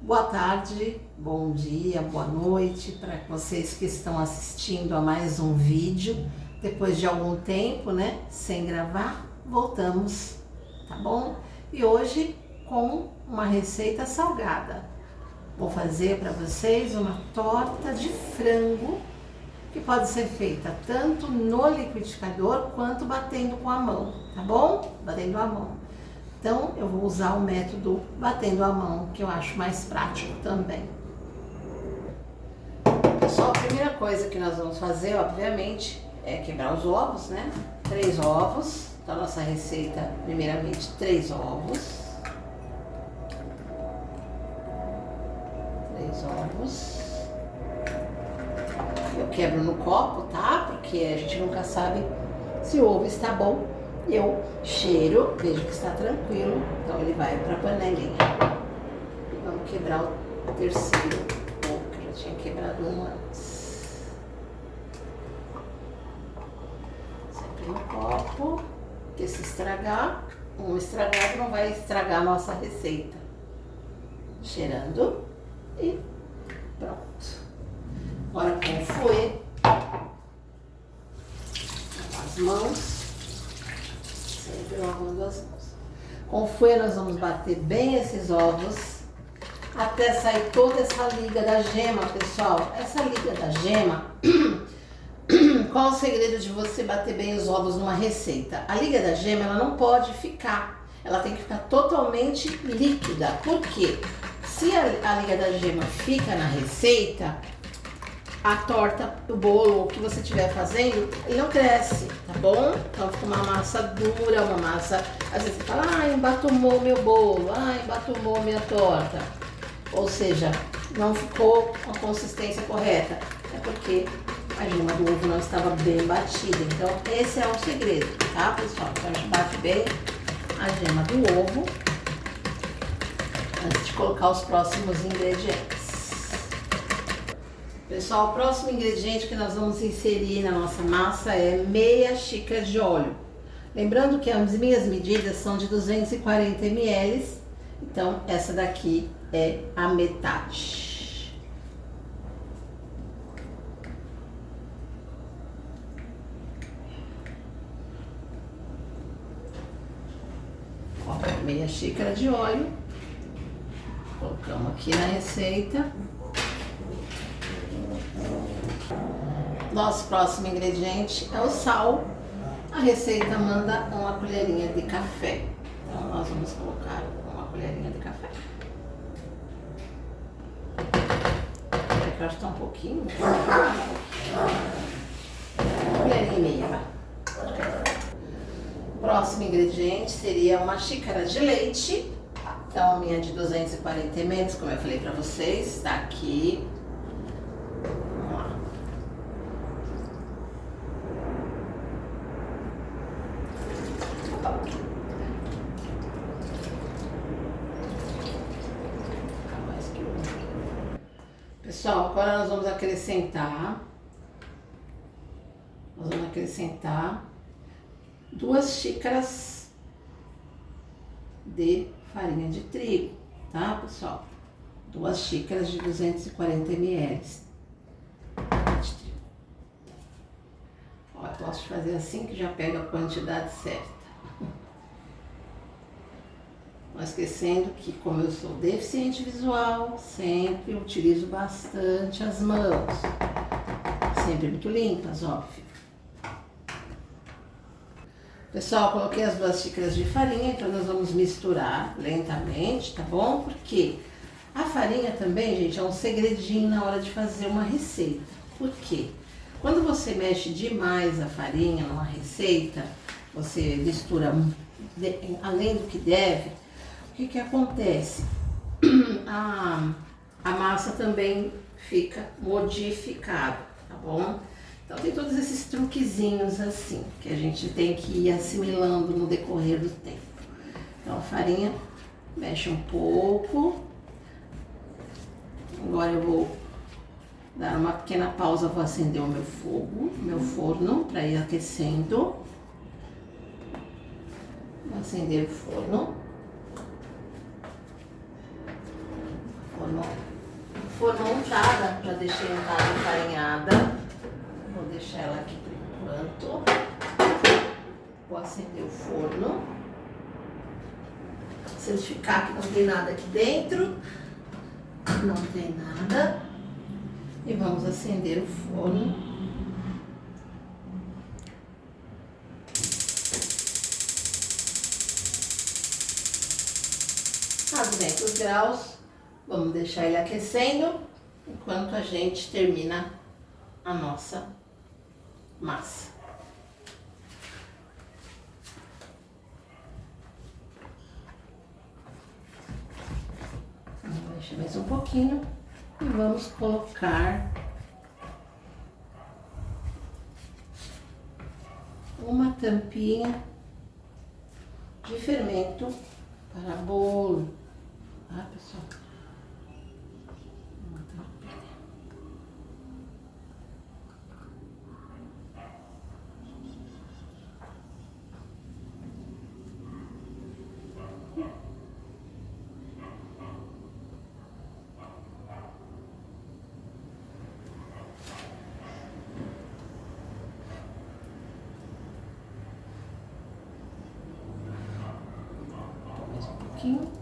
Boa tarde, bom dia, boa noite para vocês que estão assistindo a mais um vídeo. Depois de algum tempo, né, sem gravar, voltamos, tá bom? E hoje com uma receita salgada. Vou fazer para vocês uma torta de frango que pode ser feita tanto no liquidificador quanto batendo com a mão, tá bom? Batendo a mão. Então, eu vou usar o método batendo a mão, que eu acho mais prático também. Pessoal, a primeira coisa que nós vamos fazer, obviamente, é quebrar os ovos, né? 3 ovos. Então, a nossa receita, primeiramente, 3 ovos. 3 ovos. Eu quebro no copo, tá? Porque a gente nunca sabe se o ovo está bom. Eu cheiro, vejo que está tranquilo, então ele vai para a panelinha. E vamos quebrar o terceiro ovo, que eu já tinha quebrado um antes. Sempre no copo, porque se estragar, um estragado não vai estragar a nossa receita. Cheirando e pronto. Agora com o fouet, as mãos. Sempre lavando as mãos. Com o fouet nós vamos bater bem esses ovos até sair toda essa liga da gema, pessoal. Essa liga da gema, qual o segredo de você bater bem os ovos numa receita? A liga da gema, ela não pode ficar, ela tem que ficar totalmente líquida. Por quê? Se a liga da gema fica na receita, a torta, o bolo, o que você estiver fazendo, ele não cresce, tá bom? Então fica uma massa dura, uma massa... Às vezes você fala, embatumou meu bolo, embatumou minha torta. Ou seja, não ficou com a consistência correta. É porque a gema do ovo não estava bem batida. Então esse é o segredo, tá, pessoal? Então a gente bate bem a gema do ovo antes de colocar os próximos ingredientes. Pessoal, o próximo ingrediente que nós vamos inserir na nossa massa é meia xícara de óleo. Lembrando que as minhas medidas são de 240 ml, então essa daqui é a metade. Ó, meia xícara de óleo. Colocamos aqui na receita. Nosso próximo ingrediente é o sal. A receita manda uma colherinha de café. Então nós vamos colocar uma colherinha de café. Eu acho que tá um pouquinho. Colherinha e meia, vai. O próximo ingrediente seria uma xícara de leite. Então a minha de 240 ml, como eu falei pra vocês, está aqui. Pessoal, agora nós vamos acrescentar 2 xícaras de farinha de trigo, tá, pessoal? 2 xícaras de 240 ml de trigo. Ó, eu posso fazer assim que já pega a quantidade certa. Não esquecendo que, como eu sou deficiente visual, sempre utilizo bastante as mãos. Sempre muito limpas, óbvio. Pessoal, coloquei as 2 xícaras de farinha, então nós vamos misturar lentamente, tá bom? Porque a farinha também, gente, é um segredinho na hora de fazer uma receita. Por quê? Quando você mexe demais a farinha numa receita, você mistura além do que deve, o que acontece? A massa também fica modificada, tá bom? Então tem todos esses truquezinhos assim, que a gente tem que ir assimilando no decorrer do tempo. Então a farinha mexe um pouco. Agora eu vou dar uma pequena pausa, vou acender o meu forno, para ir aquecendo. Vou acender o forno. forma untada, já deixei untada enfarinhada. Vou deixar ela aqui por enquanto. Vou acender o forno. Certificar que não tem nada aqui dentro. Não tem nada. E vamos acender o forno. A 200 graus. Vamos deixar ele aquecendo enquanto a gente termina a nossa massa. Vamos deixar mais um pouquinho e vamos colocar uma tampinha de fermento para bolo, tá, pessoal? Uma tampinha. Mais um pouquinho.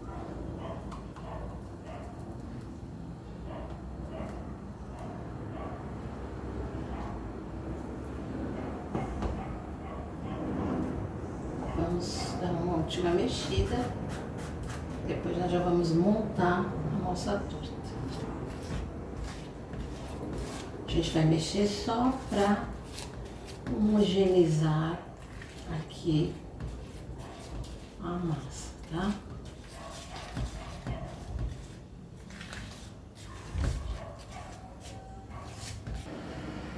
Vamos dar uma última mexida. Depois nós já vamos montar a nossa torta. A gente vai mexer só para homogeneizar aqui a massa, tá?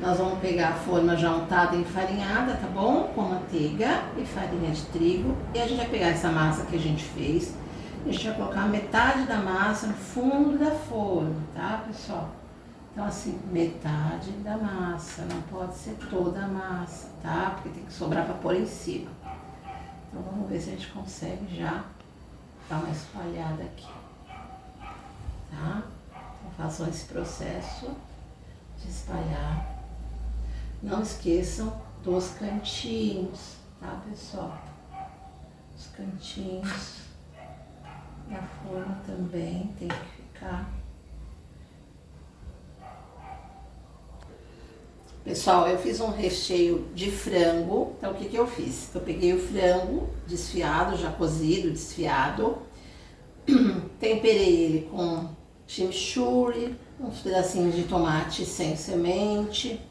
Nós vamos pegar a forma já untada e enfarinhada, tá bom? Com manteiga e farinha de trigo. E a gente vai pegar essa massa que a gente fez. E a gente vai colocar metade da massa no fundo da forma, tá, pessoal? Então, assim, metade da massa. Não pode ser toda a massa, tá? Porque tem que sobrar para pôr em cima. Então, vamos ver se a gente consegue já dar uma espalhada aqui, tá? Então, façam esse processo de espalhar. Não esqueçam dos cantinhos, tá, pessoal? Os cantinhos da forma também tem que ficar. Pessoal, eu fiz um recheio de frango. Então, o que que eu fiz? Eu peguei o frango desfiado, já cozido, desfiado. Temperei ele com chimichurri, uns pedacinhos de tomate sem semente,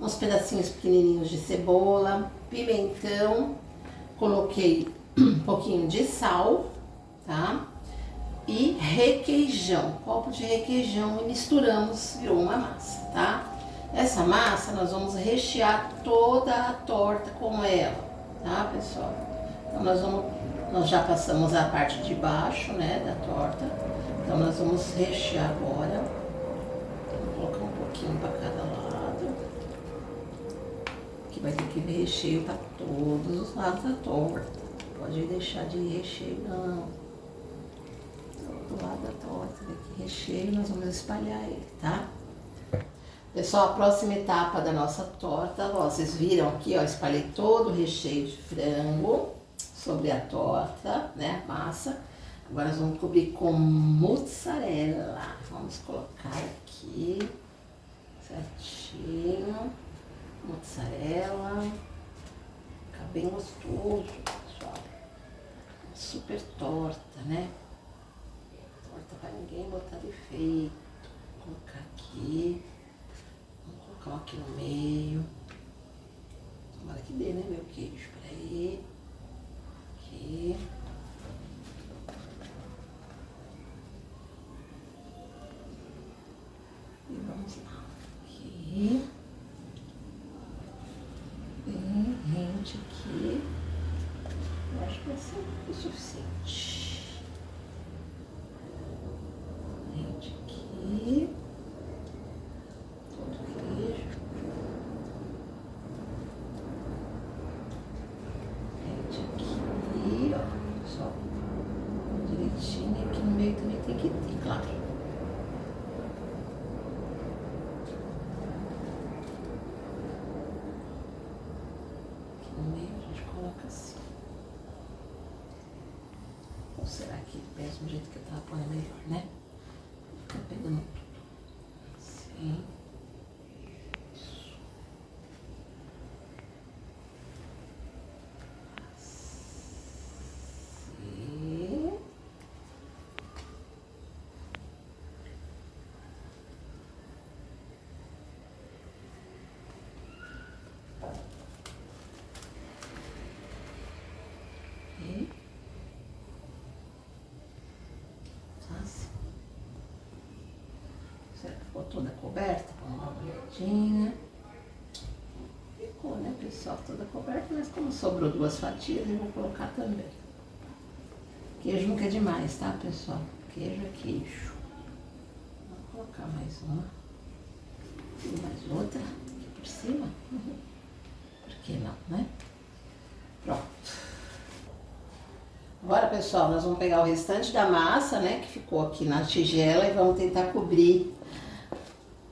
uns pedacinhos pequenininhos de cebola, pimentão, coloquei um pouquinho de sal, tá? E requeijão, copo de requeijão e misturamos, virou uma massa, tá? Essa massa nós vamos rechear toda a torta com ela, tá, pessoal? Então nós já passamos a parte de baixo, né, da torta. Então nós vamos rechear agora. Vou colocar um pouquinho para cada lado. Que vai ter que ir recheio para todos os lados da torta. Não pode deixar de ir recheio, não. Todo lado da torta, daqui recheio, nós vamos espalhar ele, tá? Pessoal, a próxima etapa da nossa torta, ó, vocês viram aqui, ó, espalhei todo o recheio de frango sobre a torta, né, massa. Agora nós vamos cobrir com mussarela. Vamos colocar aqui, certinho, mussarela. Fica bem gostoso, pessoal. Super torta, né? Torta para ninguém botar defeito. Vou colocar aqui. Vamos colocar um aqui no meio. Tomara que dê, né, meu queijo? Peraí. Aqui. E vamos lá. Aqui. Bem rente aqui. Eu acho que vai ser o suficiente. Rente aqui. Todo o queijo. Rente aqui, ó. Só direitinho. Aqui no meio também tem que ter, claro. jeito que eu tava pondo é melhor, né? Fica pegando tudo. Assim. Isso. Assim. Será que ficou toda coberta? Vamos dar uma olhadinha. Ficou, né, pessoal? Toda coberta, mas como sobrou 2 fatias, eu vou colocar também. Queijo nunca é demais, tá, pessoal? Queijo é queijo. Vou colocar mais uma. E mais outra aqui por cima. Por que não, né? Pronto. Agora, pessoal, nós vamos pegar o restante da massa, né, que ficou aqui na tigela e vamos tentar cobrir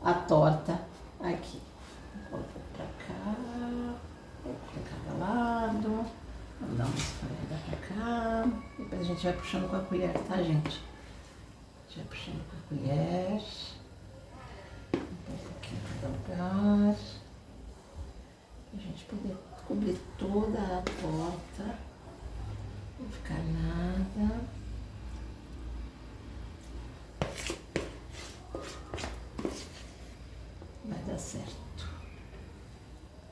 a torta aqui. Vou colocar pra cá, vou pra cada lado, vamos dar uma esfregada pra cá. Depois a gente vai puxando com a colher, tá, gente? A gente vai puxando com a colher. Um pouquinho em cada lugar. Pra gente poder cobrir toda a torta. Não ficar nada. Vai dar certo.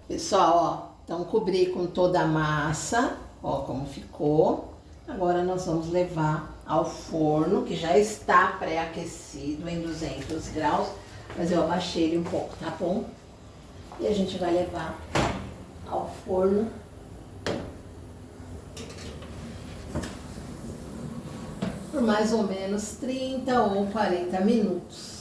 Pessoal, ó, então cobri com toda a massa, ó como ficou. Agora nós vamos levar ao forno, que já está pré-aquecido em 200 graus, mas eu abaixei ele um pouco, tá bom? E a gente vai levar ao forno. Por mais ou menos 30 ou 40 minutos.